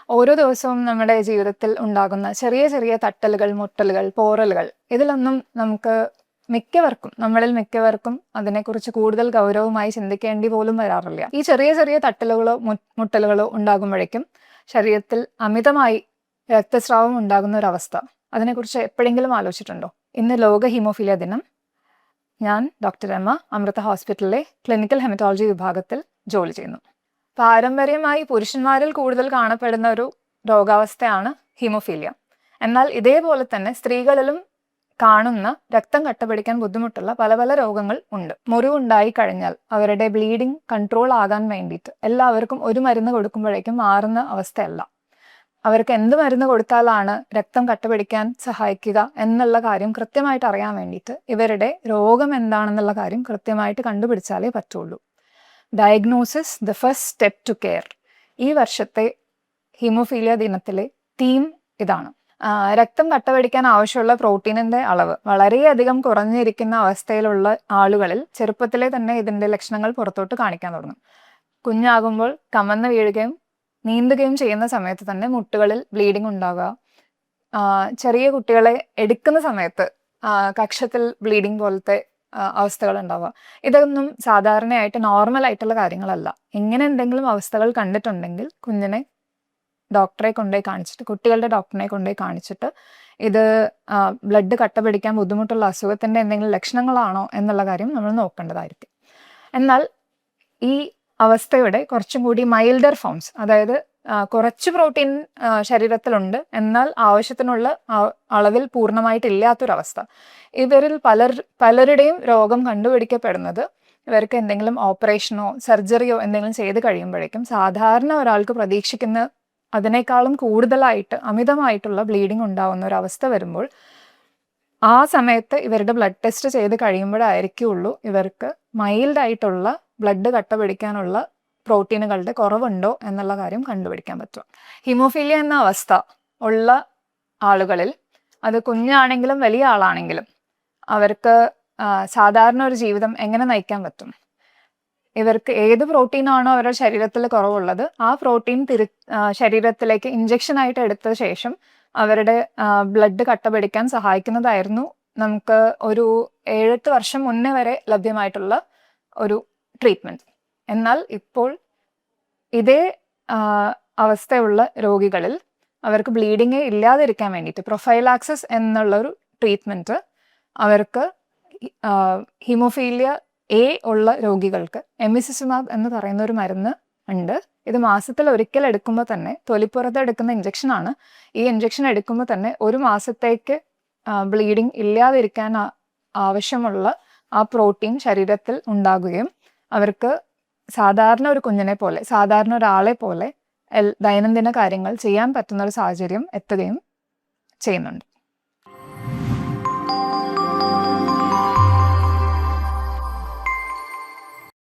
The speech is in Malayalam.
ഓരോ ദിവസവും നമ്മുടെ ജീവിതത്തിൽ ഉണ്ടാകുന്ന ചെറിയ ചെറിയ തട്ടലുകൾ, മുട്ടലുകൾ, പോറലുകൾ, ഇതിലൊന്നും നമ്മളിൽ മിക്കവർക്കും അതിനെക്കുറിച്ച് കൂടുതൽ ഗൗരവമായി ചിന്തിക്കേണ്ടി പോലും വരാറില്ല. ഈ ചെറിയ ചെറിയ തട്ടലുകളോ മുട്ടലുകളോ ഉണ്ടാകുമ്പോഴേക്കും ശരീരത്തിൽ അമിതമായി രക്തസ്രാവം ഉണ്ടാകുന്ന ഒരവസ്ഥ, അതിനെക്കുറിച്ച് എപ്പോഴെങ്കിലും ആലോചിച്ചിട്ടുണ്ടോ? ഇന്ന് ലോക ഹീമോഫീലിയ ദിനം. ഞാൻ ഡോക്ടർ എമ്മ അമൃത ഹോസ്പിറ്റലിലെ ക്ലിനിക്കൽ ഹെമറ്റോളജി വിഭാഗത്തിൽ ജോലി ചെയ്യുന്നു. പാരമ്പര്യമായി പുരുഷന്മാരിൽ കൂടുതൽ കാണപ്പെടുന്ന ഒരു രോഗാവസ്ഥയാണ് ഹീമോഫീലിയ. എന്നാൽ ഇതേപോലെ തന്നെ സ്ത്രീകളിലും കാണുന്ന രക്തം കട്ടപിടിക്കാൻ ബുദ്ധിമുട്ടുള്ള പല പല രോഗങ്ങൾ ഉണ്ട്. മുറിവുണ്ടായി കഴിഞ്ഞാൽ അവരുടെ ബ്ലീഡിങ് കൺട്രോൾ ആകാൻ വേണ്ടിയിട്ട് എല്ലാവർക്കും ഒരു മരുന്ന് കൊടുക്കുമ്പോഴേക്കും മാറുന്ന അവസ്ഥയല്ല. അവർക്ക് എന്ത് മരുന്ന് കൊടുത്താലാണ് രക്തം കട്ടപിടിക്കാൻ സഹായിക്കുക എന്നുള്ള കാര്യം കൃത്യമായിട്ട് അറിയാൻ വേണ്ടിയിട്ട് ഇവരുടെ രോഗം എന്താണെന്നുള്ള കാര്യം കൃത്യമായിട്ട് കണ്ടുപിടിച്ചാലേ പറ്റുള്ളൂ. Diagnosis the first step to care. ഈ വർഷത്തെ ഹീമോഫീലിയ ദിനത്തിലെ തീം ഇതാണ്. രക്തം കട്ടപിടിക്കാൻ ആവശ്യമുള്ള പ്രോട്ടീനിന്റെ അളവ് വളരെയധികം കുറഞ്ഞിരിക്കുന്ന അവസ്ഥയിലുള്ള ആളുകളിൽ ചെറുപ്പത്തിലെ തന്നെ ഇതിന്റെ ലക്ഷണങ്ങൾ പുറത്തോട്ട് കാണിക്കാൻ തുടങ്ങും. കുഞ്ഞാകുമ്പോൾ കമന്ന് വീഴുകയും നീന്തുകയും ചെയ്യുന്ന സമയത്ത് തന്നെ മുട്ടുകളിൽ ബ്ലീഡിങ് ഉണ്ടാവുക, ചെറിയ കുട്ടികളെ എടുക്കുന്ന സമയത്ത് കക്ഷത്തിൽ ബ്ലീഡിങ് പോലത്തെ അവസ്ഥകൾ ഉണ്ടാവുക, ഇതൊന്നും സാധാരണയായിട്ട് നോർമൽ ആയിട്ടുള്ള കാര്യങ്ങളല്ല. ഇങ്ങനെ എന്തെങ്കിലും അവസ്ഥകൾ കണ്ടിട്ടുണ്ടെങ്കിൽ കുഞ്ഞിനെ ഡോക്ടറെ കൊണ്ടുപോയി കാണിച്ചിട്ട്, കുട്ടികളുടെ ഡോക്ടറിനെ കൊണ്ടുപോയി കാണിച്ചിട്ട് ഇത് ബ്ലഡ് കട്ട പിടിക്കാൻ ബുദ്ധിമുട്ടുള്ള അസുഖത്തിന്റെ എന്തെങ്കിലും ലക്ഷണങ്ങളാണോ എന്നുള്ള കാര്യം നമ്മൾ നോക്കേണ്ടതായിരിക്കും. എന്നാൽ ഈ അവസ്ഥയുടെ കുറച്ചും കൂടി മൈൽഡർ ഫോംസ്, അതായത് കുറച്ച് പ്രോട്ടീൻ ശരീരത്തിലുണ്ട് എന്നാൽ ആവശ്യത്തിനുള്ള അളവിൽ പൂർണ്ണമായിട്ടില്ലാത്തൊരവസ്ഥ, ഇവരിൽ പലരുടെയും രോഗം കണ്ടുപിടിക്കപ്പെടുന്നത് ഇവർക്ക് എന്തെങ്കിലും ഓപ്പറേഷനോ സർജറിയോ എന്തെങ്കിലും ചെയ്ത് കഴിയുമ്പോഴേക്കും സാധാരണ ഒരാൾക്ക് പ്രതീക്ഷിക്കുന്ന അതിനേക്കാളും കൂടുതലായിട്ട് അമിതമായിട്ടുള്ള ബ്ലീഡിങ് ഉണ്ടാവുന്ന ഒരു അവസ്ഥ വരുമ്പോൾ ആ സമയത്ത് ഇവരുടെ ബ്ലഡ് ടെസ്റ്റ് ചെയ്ത് കഴിയുമ്പോഴായിരിക്കുള്ളൂ ഇവർക്ക് മൈൽഡ് ആയിട്ടുള്ള ബ്ലഡ് കട്ട പിടിക്കാനുള്ള പ്രോട്ടീനുകളുടെ കുറവുണ്ടോ എന്നുള്ള കാര്യം കണ്ടുപിടിക്കാൻ പറ്റും. ഹീമോഫീലിയ എന്ന അവസ്ഥ ഉള്ള ആളുകളിൽ, അത് കുഞ്ഞാണെങ്കിലും വലിയ ആളാണെങ്കിലും, അവർക്ക് സാധാരണ ഒരു ജീവിതം എങ്ങനെ നയിക്കാൻ പറ്റും? ഇവർക്ക് ഏത് പ്രോട്ടീനാണോ അവരുടെ ശരീരത്തിൽ കുറവുള്ളത് ആ പ്രോട്ടീൻ ശരീരത്തിലേക്ക് ഇഞ്ചക്ഷനായിട്ട് എടുത്ത ശേഷം അവരുടെ ബ്ലഡ് കട്ട പിടിക്കാൻ സഹായിക്കുന്നതായിരുന്നു നമുക്ക് ഒരു 7-8 വർഷം മുന്നേ വരെ ലഭ്യമായിട്ടുള്ള ഒരു ട്രീറ്റ്മെന്റ്. എന്നാൽ ഇപ്പോൾ ഇതേ അവസ്ഥയുള്ള രോഗികളിൽ അവർക്ക് ബ്ലീഡിങ് ഇല്ലാതിരിക്കാൻ വേണ്ടിയിട്ട് പ്രൊഫൈലാക്സിസ് എന്നുള്ളൊരു ട്രീറ്റ്മെന്റ് അവർക്ക് ഹീമോഫീലിയ എ ഉള്ള രോഗികൾക്ക് എമിസിസിമാബ് എന്ന് പറയുന്ന ഒരു മരുന്ന് ഉണ്ട്. ഇത് മാസത്തിൽ ഒരിക്കൽ എടുക്കുമ്പോൾ തന്നെ, തൊലിപ്പുറത്ത് എടുക്കുന്ന ഇഞ്ചക്ഷനാണ്. ഈ ഇഞ്ചക്ഷൻ എടുക്കുമ്പോൾ തന്നെ 1 മാസത്തേക്ക് ബ്ലീഡിങ് ഇല്ലാതിരിക്കാൻ ആവശ്യമുള്ള ആ പ്രോട്ടീൻ ശരീരത്തിൽ ഉണ്ടാകുകയും അവർക്ക് സാധാരണ ഒരു കുഞ്ഞിനെ പോലെ, സാധാരണ ഒരാളെ പോലെ ദൈനംദിന കാര്യങ്ങൾ ചെയ്യാൻ പറ്റുന്ന ഒരു സാഹചര്യം എത്തുകയും ചെയ്യുന്നുണ്ട്.